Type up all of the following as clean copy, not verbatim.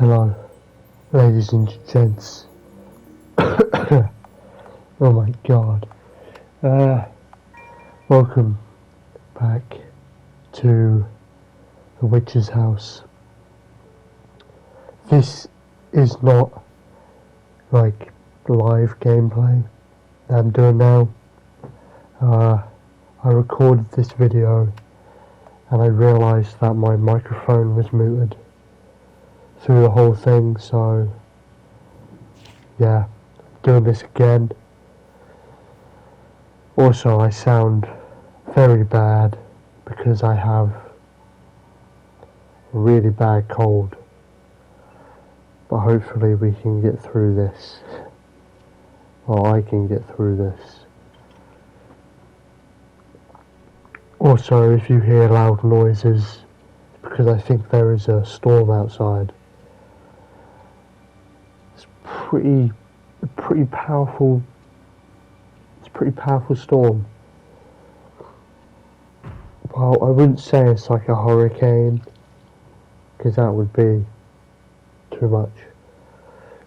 Hello, ladies and gents. Oh my god. Welcome back to the witch's house. This is not like live gameplay that I'm doing now. I recorded this video and I realised that my microphone was muted through the whole thing, so yeah, doing this again. Also, I sound very bad because I have a really bad cold, but hopefully we can get through this, or I can get through this. Also, if you hear loud noises, it's because I think there is a storm outside. It's pretty powerful. It's a pretty powerful storm. Well, I wouldn't say it's like a hurricane, because that would be too much.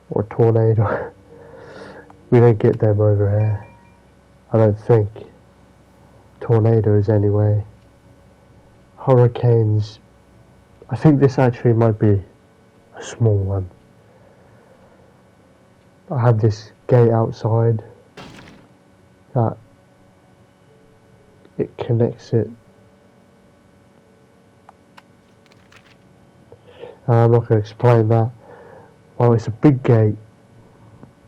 Or a tornado. We don't get them over here. I don't think. Tornadoes anyway. Hurricanes. I think this actually might be a small one. I have this gate outside that it connects it. I'm not going to explain that. Well, it's a big gate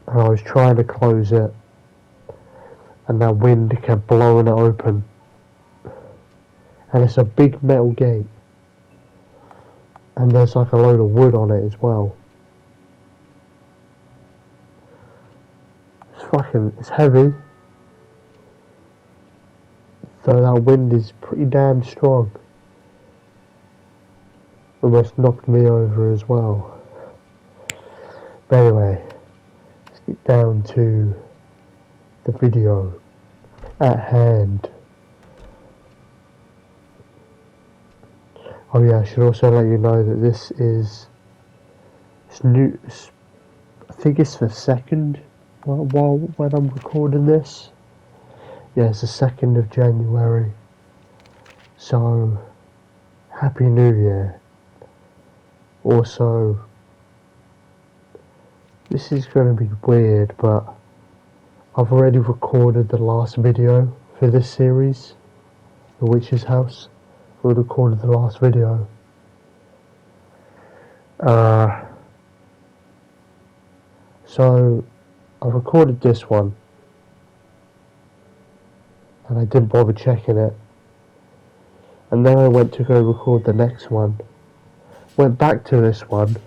and I was trying to close it and that wind kept blowing it open, and it's a big metal gate and there's like a load of wood on it as well. It's heavy, so that wind is pretty damn strong. Almost knocked me over as well. But anyway, let's get down to the video at hand. Oh yeah, I should also let you know that this is new. I think it's the second when I'm recording this. Yeah, it's the 2nd of January. So, Happy New Year. Also, this is going to be weird, but I've already recorded the last video for this series, The Witch's House. I recorded the last video. So, I recorded this one, and I didn't bother checking it. And then I went to go record the next one. Went back to this one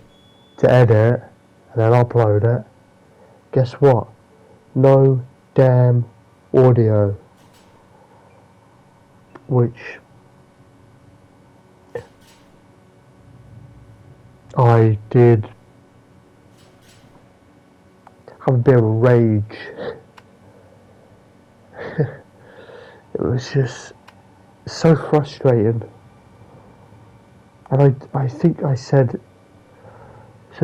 to edit it, and then upload it. Guess what? No damn audio. Which I did have a bit of a rage. It was just so frustrating. And I think I said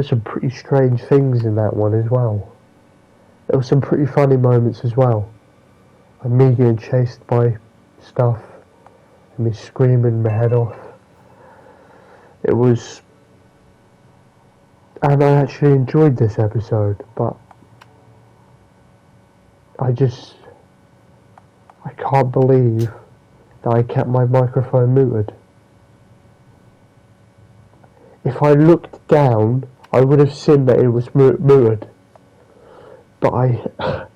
some pretty strange things in that one as well. There were some pretty funny moments as well. Of me getting chased by stuff and me screaming my head off. It was... And I actually enjoyed this episode, but I can't believe that I kept my microphone muted. If I looked down, I would have seen that it was muted, but I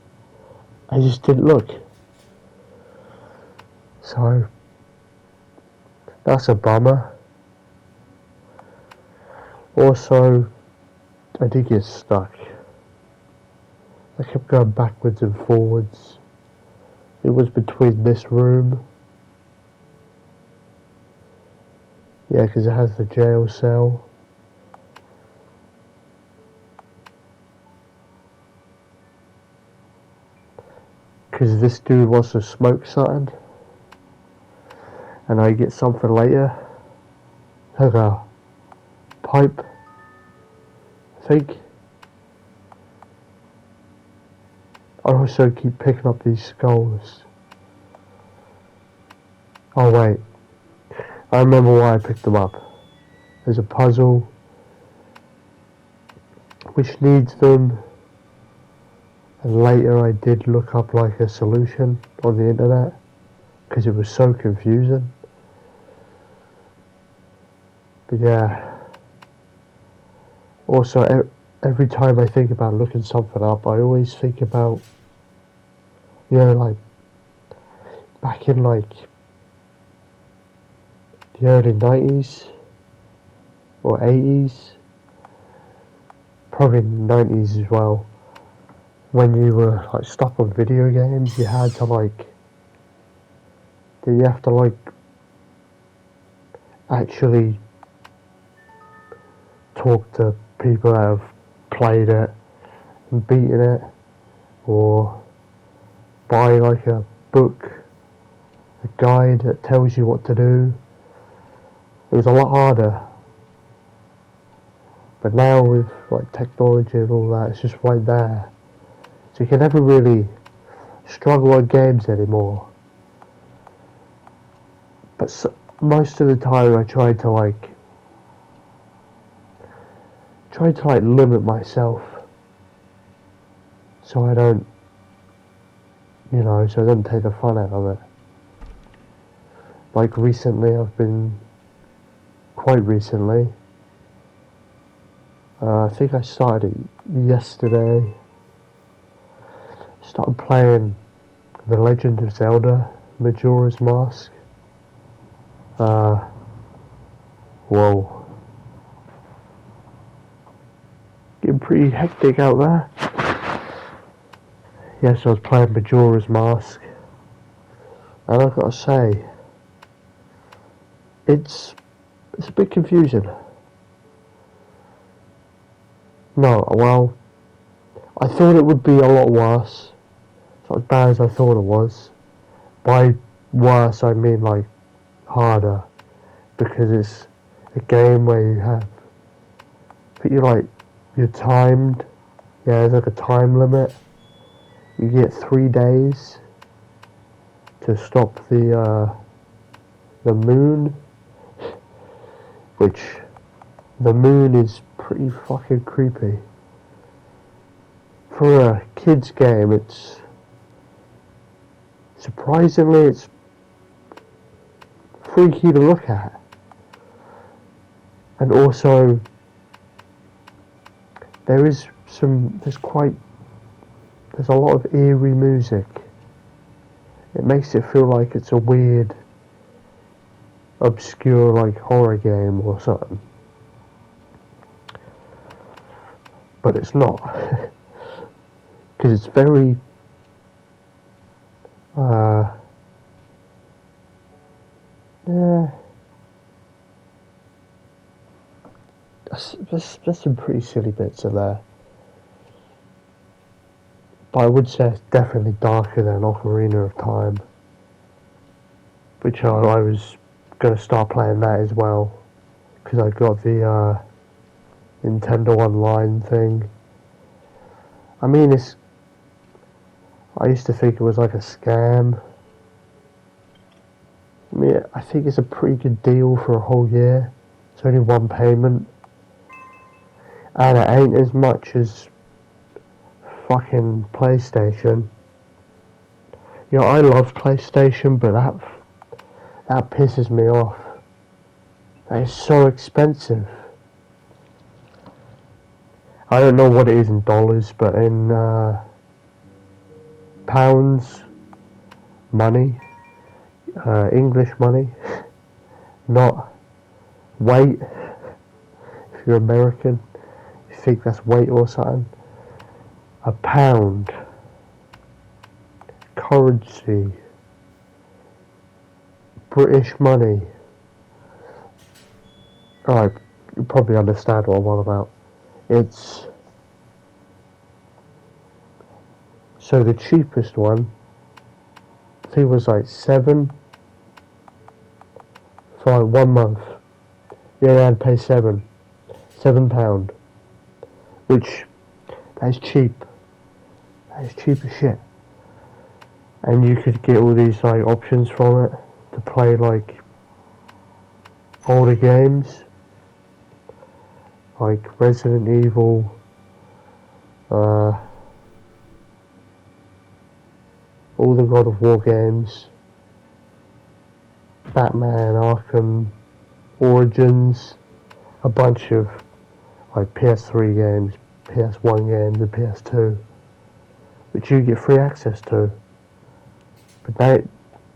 just didn't look. So that's a bummer. Also, I did get stuck. I kept going backwards and forwards. It was between this room. Yeah, because it has the jail cell. Because this dude wants to smoke something. And I get something later. Like a pipe. think I also keep picking up these skulls. Oh wait, I remember why I picked them up. There's a puzzle which needs them, and later I did look up like a solution on the internet because it was so confusing. But yeah, also every time I think about looking something up, I always think about, you know, like back in like the early 90s or 80s, probably 90s as well, when you were like stuck on video games, you have to actually talk to people that have played it and beaten it, or buy like a book, a guide that tells you what to do. It was a lot harder. But now with like technology and all that, it's just right there. So you can never really struggle on games anymore. But most of the time I try to limit myself so I don't, so I don't take the fun out of it. Like recently, quite recently, I think I started it yesterday, started playing The Legend of Zelda, Majora's Mask. Whoa. Getting pretty hectic out there. Yes, I was playing Majora's Mask, and I've got to say, it's a bit confusing. No, well, I thought it would be a lot worse. It's not as bad as I thought it was. By worse, I mean like harder, because it's a game where you're timed. Yeah, there's like a time limit. You get 3 days to stop the moon, which the moon is pretty fucking creepy. For a kid's game, it's freaky to look at. And also, there's a lot of eerie music. It makes it feel like it's a weird, obscure like horror game or something. But it's not. Because it's very there's some pretty silly bits in there. But I would say it's definitely darker than Ocarina of Time, which I was going to start playing that as well, because I got the Nintendo Online thing. I mean, I used to think it was like a scam. I mean, I think it's a pretty good deal for a whole year. It's only one payment, and it ain't as much as fucking PlayStation. You know, I love PlayStation, but that pisses me off. That is so expensive. I don't know what it is in dollars, but in pounds, money, English money, not weight. If you're American, you think that's weight or something. A pound, currency, British money. Alright, you probably understand what I'm on about. So the cheapest one, I think it was like £7 for like 1 month. You only had to pay £7. which that is cheap. That is cheap as shit. And you could get all these like options from it to play like older games, like Resident Evil, all the God of War games, Batman, Arkham, Origins, a bunch of like PS3 games, PS1 games, and PS2, which you get free access to. But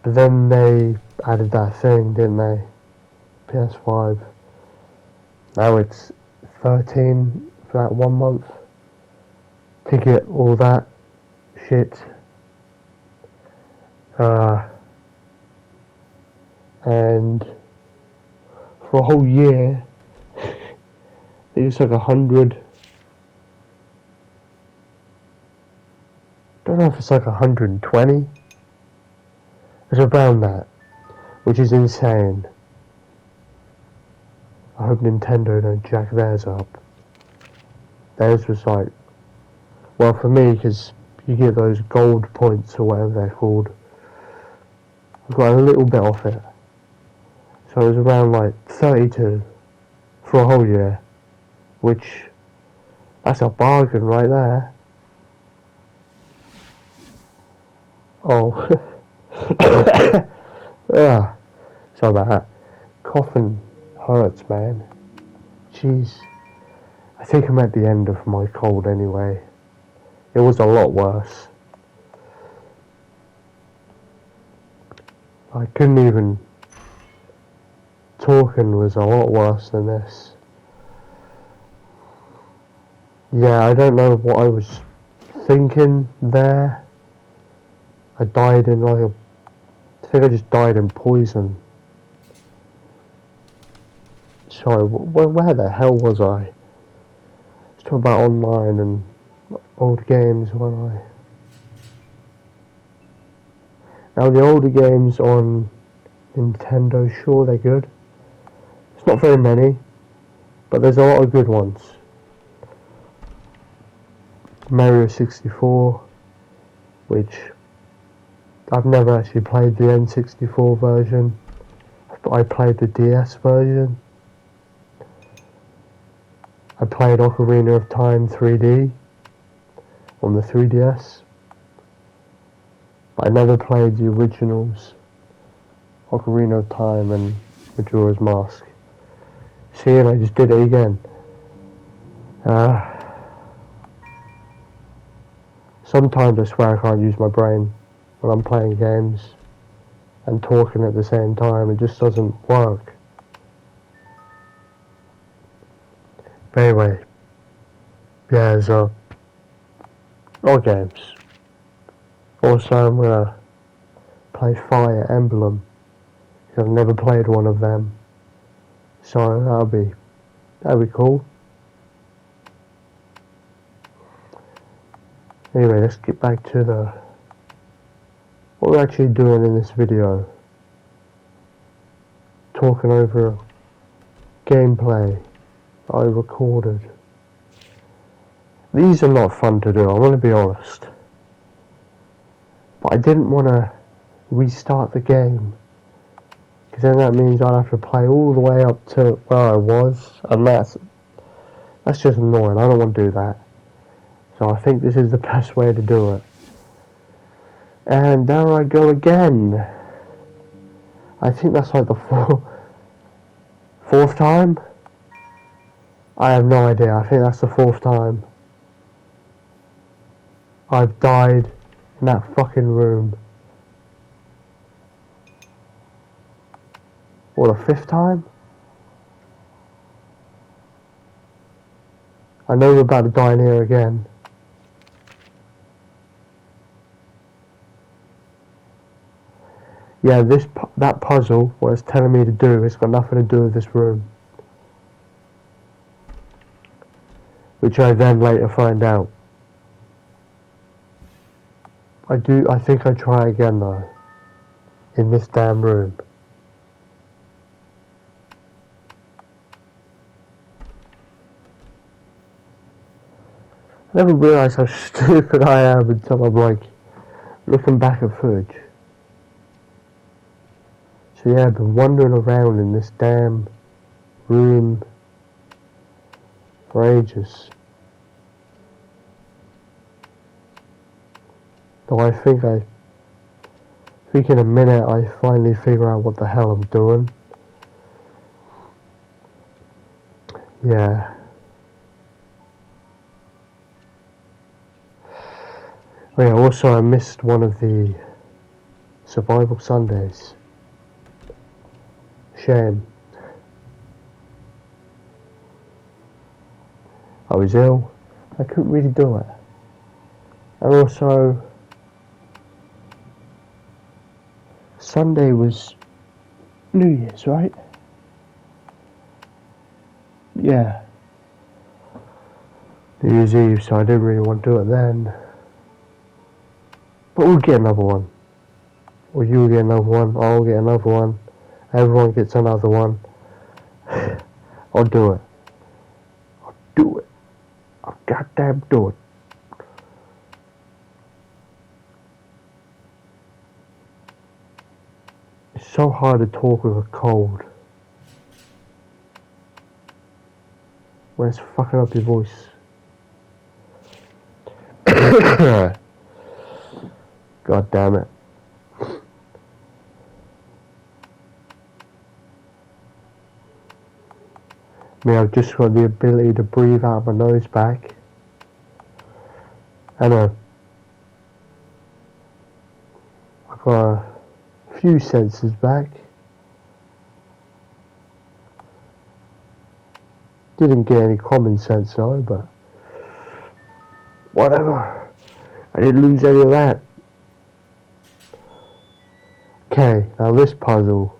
then they added that thing, didn't they? PS5. Now it's 13 for that 1 month to get all that shit. And for a whole year, it's like 100. Don't know if it's like 120. It's around that, which is insane. I hope Nintendo don't jack theirs up. Theirs was like, well, for me, because you get those gold points or whatever they're called. I got a little bit off it. So it was around like 32 for a whole year, which, that's a bargain right there. Oh. Yeah, sorry about that. Coughing hurts, man. Jeez. I think I'm at the end of my cold anyway. It was a lot worse. I couldn't even... Talking was a lot worse than this. Yeah, I don't know what I was thinking there. I died in like a... I think I just died in poison. Sorry, where the hell was I? I was talking about online and old games, weren't I? Now the older games on Nintendo, sure they're good. It's not very many, but there's a lot of good ones. Mario 64, which I've never actually played the N64 version, but I played the DS version. I played Ocarina of Time 3D on the 3DS, but I never played the originals, Ocarina of Time and Majora's Mask. See, and I just did it again. Sometimes I swear I can't use my brain when I'm playing games and talking at the same time. It just doesn't work. But anyway, yeah, so all games. Also, I'm gonna play Fire Emblem because I've never played one of them, so that'll be cool. Anyway, let's get back to what we're actually doing in this video. Talking over gameplay that I recorded. These are not fun to do, I'm going to be honest. But I didn't want to restart the game, because then that means I'd have to play all the way up to where I was, and that's just annoying. I don't want to do that. So I think this is the best way to do it. And there I go again. I think that's like the fourth time? I have no idea. I think that's the fourth time I've died in that fucking room. Or the fifth time? I know we're about to die in here again. Yeah, that puzzle, what it's telling me to do, it's got nothing to do with this room. Which I then later find out. I think I try again though. In this damn room. I never realised how stupid I am until I'm like looking back at footage. So yeah, I've been wandering around in this damn room for ages. Though I think in a minute I finally figure out what the hell I'm doing. Yeah. Oh yeah, also I missed one of the survival Sundays. Shame. I was ill. I couldn't really do it. And also, Sunday was New Year's, right? Yeah. New Year's Eve, so I didn't really want to do it then. But we'll get another one. Or you'll get another one, I'll get another one. Everyone gets another one. I'll do it. I'll do it. I'll goddamn do it. It's so hard to talk with a cold. When it's fucking up your voice. God damn it. I mean, I've just got the ability to breathe out my nose back. And I've got a few senses back. Didn't get any common sense though, but whatever. I didn't lose any of that. Okay, now this puzzle,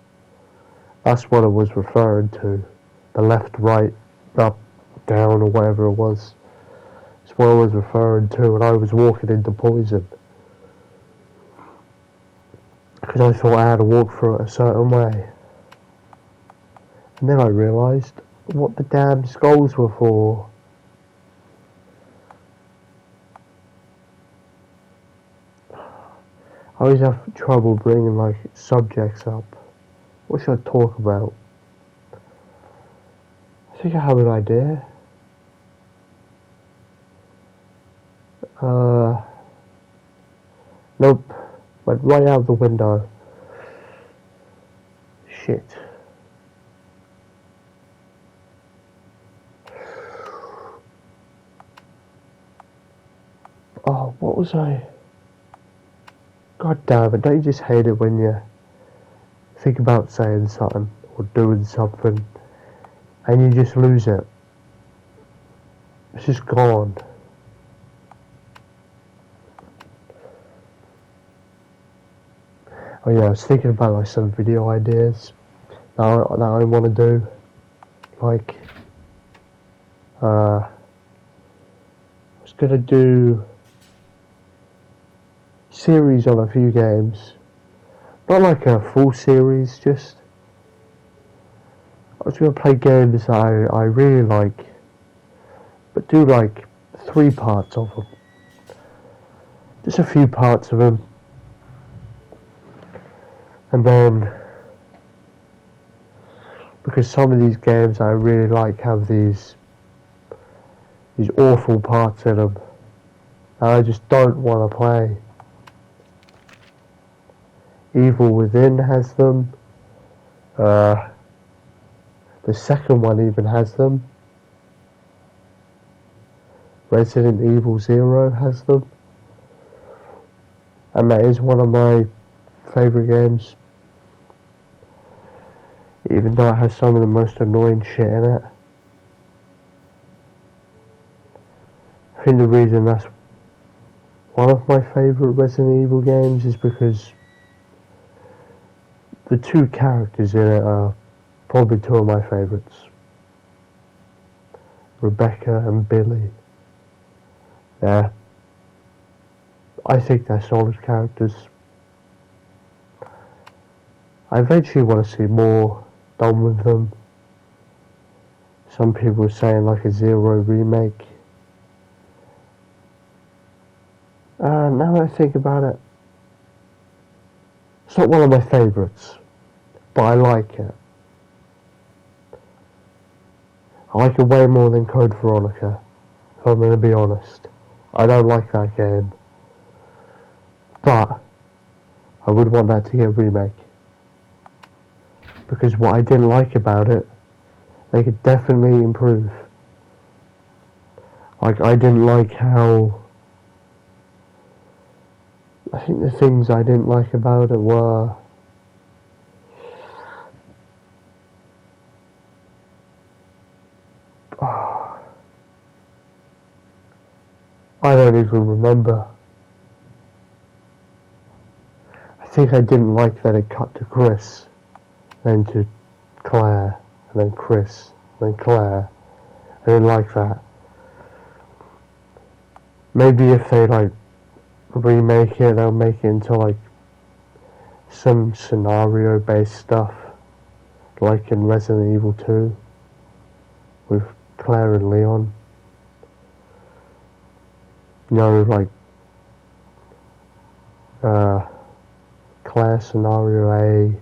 that's what I was referring to. The left, right, up, down, or whatever it was. It's what I was referring to when I was walking into poison. Because I thought I had to walk through it a certain way. And then I realised what the damn skulls were for. I always have trouble bringing like subjects up. What should I talk about? I think I have an idea. Nope. Went right out the window. Shit. Oh, what was I? God damn it, don't you just hate it when you think about saying something or doing something and you just lose it? It's just gone. Oh yeah, I was thinking about like some video ideas that I want to do. Like, I was gonna do series on a few games. Not like a full series, just I was gonna play games that I really like, but do like 3 parts of them. Just a few parts of them. And then, because some of these games I really like have these awful parts in them that I just don't want to play. Evil Within has them. The second one even has them. Resident Evil 0 has them. And that is one of my favourite games. Even though it has some of the most annoying shit in it. I think the reason that's one of my favourite Resident Evil games is because the 2 characters in it are probably 2 of my favourites. Rebecca and Billy. Yeah. I think they're solid characters. I eventually want to see more done with them. Some people are saying like a 0 remake. Now that I think about it, it's not one of my favourites, but I like it. I like it way more than Code Veronica, if I'm going to be honest. I don't like that game, but I would want that to get a remake. Because what I didn't like about it, they could definitely improve. Like, I didn't like how... I think the things I didn't like about it were... I don't even remember. I think I didn't like that it cut to Chris, then to Claire, and then Chris, and then Claire. I didn't like that. Maybe if they like remake it, they'll make it into like some scenario based stuff, like in Resident Evil 2 with Claire and Leon. You know, like Claire scenario A,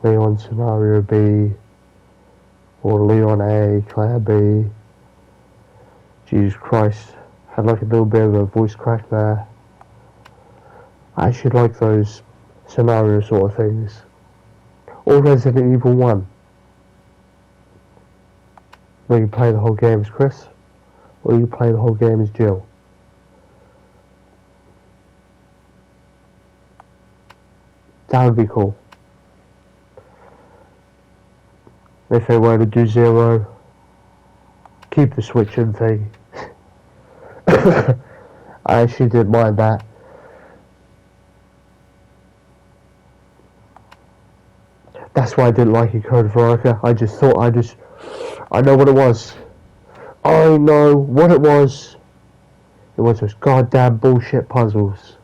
Leon scenario B, or Leon A, Claire B. Jesus Christ, had like a little bit of a voice crack there. I actually like those scenario sort of things. Or Resident Evil 1, where you play the whole game as Chris, or you play the whole game as Jill. That would be cool. If they were to do Zero, keep the switching thing. I actually didn't mind that. That's why I didn't like it, Code Veronica. I know what it was. I know what it was. It was those goddamn bullshit puzzles.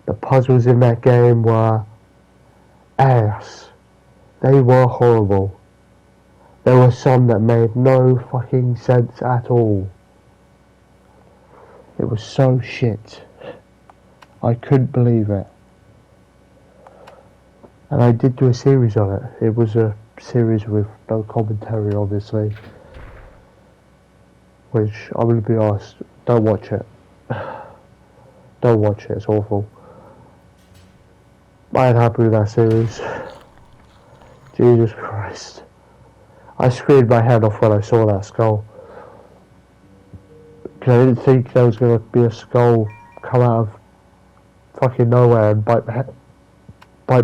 The puzzles in that game were ass. They were horrible. There were some that made no fucking sense at all. It was so shit. I couldn't believe it. And I did do a series on it. It was a series with no commentary, obviously. Which, I'm going to be honest, don't watch it. Don't watch it, it's awful. I ain't happy with that series. Jesus Christ. I screamed my head off when I saw that skull. Because I didn't think there was going to be a skull come out of fucking nowhere and bite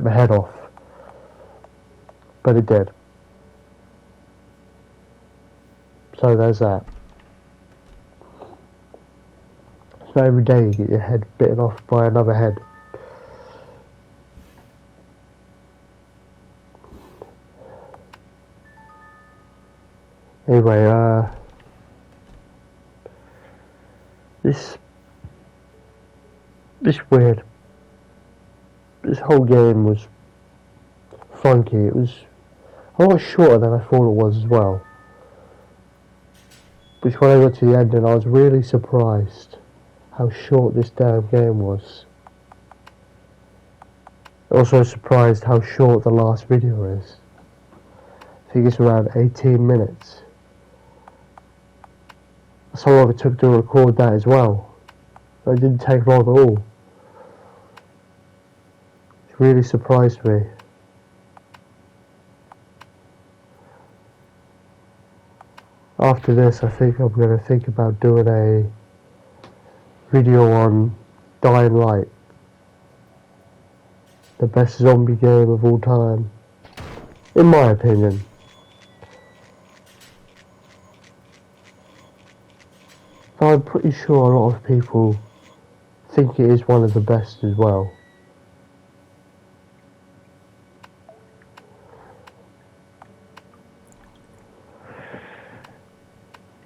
my head off. But it did. So there's that. It's not every day you get your head bitten off by another head. Anyway, this weird. This whole game was funky. It was a lot shorter than I thought it was as well. Which when I got to the ending, I was really surprised how short this damn game was. Also surprised how short the last video is. I think it's around 18 minutes. That's how long it took to record that as well. It didn't take long at all. It really surprised me. After this, I think I'm going to think about doing a video on Dying Light. The best zombie game of all time. In my opinion. I'm pretty sure a lot of people think it is one of the best as well.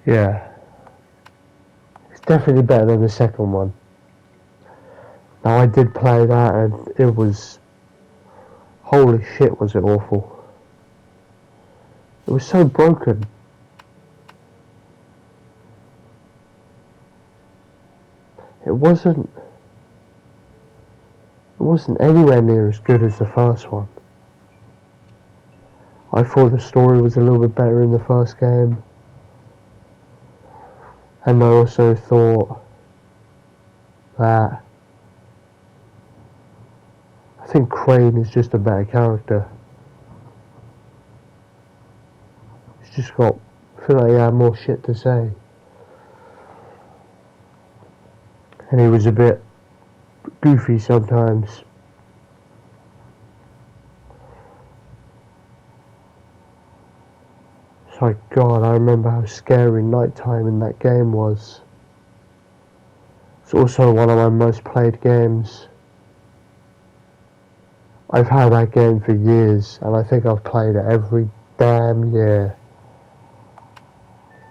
Yeah. It's definitely better than the second one. Now I did play that and it was... Holy shit, was it awful. It was so broken. It wasn't anywhere near as good as the first one. I thought the story was a little bit better in the first game. And I also thought that I think Crane is just a better character. He's just got, I feel like he had more shit to say. And he was a bit goofy sometimes. It's like, God, I remember how scary nighttime in that game was. It's also one of my most played games. I've had that game for years, and I think I've played it every damn year.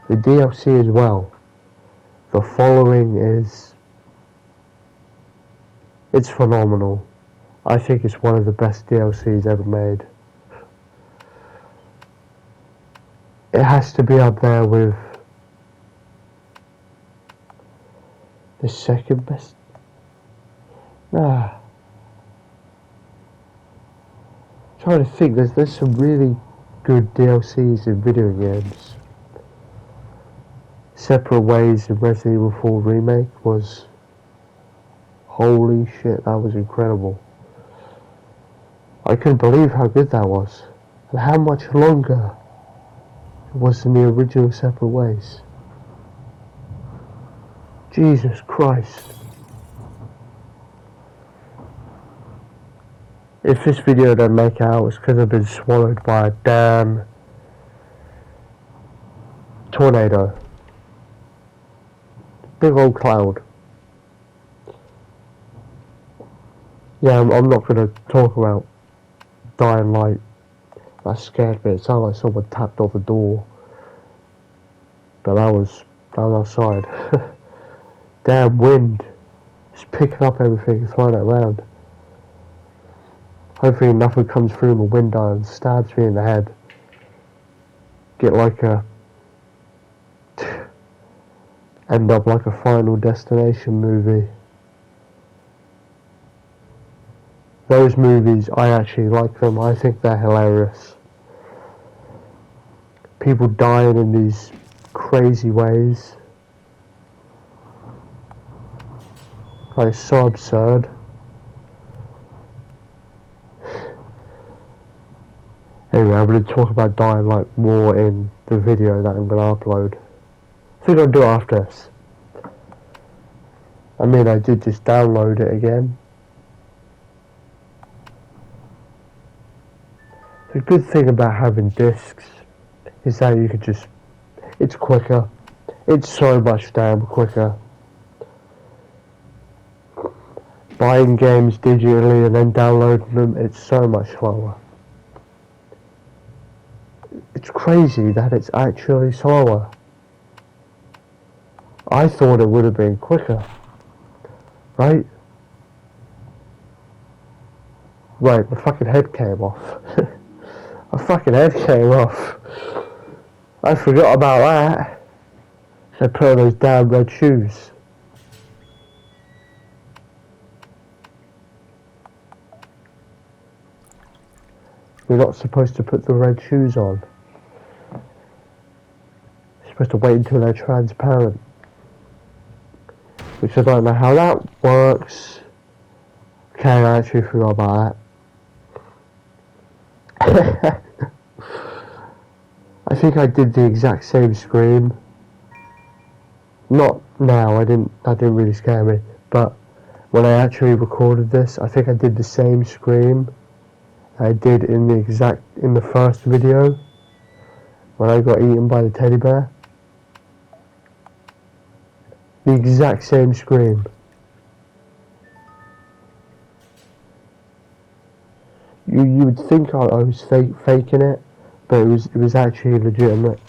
The DLC as well. The following is... it's phenomenal. I think it's one of the best DLCs ever made. It has to be up there with the second best. I'm trying to think. There's some really good DLCs in video games. Separate Ways in Resident Evil 4 Remake was, holy shit, that was incredible. I couldn't believe how good that was, and how much longer it was than the original Separate Ways. Jesus Christ. If this video don't make it out, it's because I've been swallowed by a damn tornado. Big old cloud. Yeah, I'm not going to talk about Dying Light. That scared me. It sounded like someone tapped on the door. But that was outside. Damn wind. Just picking up everything and throwing it around. Hopefully nothing comes through the window and stabs me in the head. Get like a... end up like a Final Destination movie. Those movies, I actually like them. I think they're hilarious. People dying in these crazy ways. Like, it's so absurd. Anyway, I'm going to talk about Dying Light more in the video that I'm going to upload. I think I'll do it after this. I mean, I did just download it again. The good thing about having discs is that you could just... it's quicker. It's so much damn quicker. Buying games digitally and then downloading them, it's so much slower. It's crazy that it's actually slower. I thought it would have been quicker. Right? Right, my fucking head came off. My fucking head came off. I forgot about that. So I put on those damn red shoes. You're not supposed to put the red shoes on. You're supposed to wait until they're transparent. Which I don't know how that works. Okay, I actually forgot about that. I think I did the exact same scream. Not now, that didn't really scare me. But when I actually recorded this, I think I did the same scream I did in the first video when I got eaten by the teddy bear. The exact same scream. You would think I was faking it, but it was actually legitimate.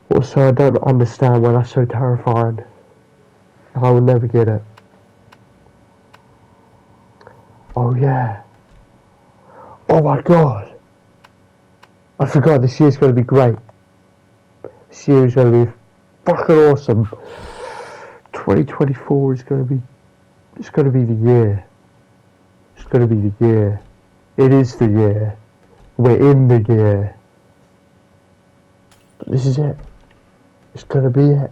Also, I don't understand why that's so terrifying. I will never get it. Oh yeah. Oh my god. I forgot this year's going to be great. This year is going to be fucking awesome. 2024 is going to be, it's going to be the year. It's going to be the year. It is the year. We're in the year. But this is it. It's going to be it.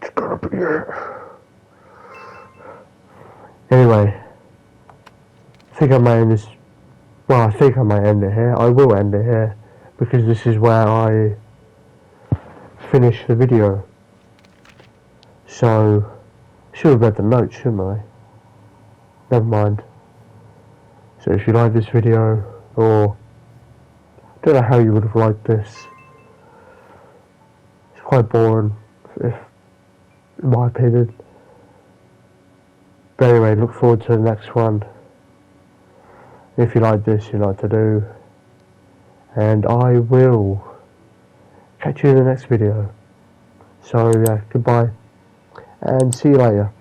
It's going to be it. Anyway, I think I might end this. Well, I think I might end it here. I will end it here because this is where I finish the video. So, I should have read the notes, shouldn't I? Never mind. So if you like this video, or I don't know how you would have liked this. It's quite boring, if in my opinion. But anyway, look forward to the next one. If you like this, you know what to do. And I will catch you in the next video. So yeah, goodbye. And see you later.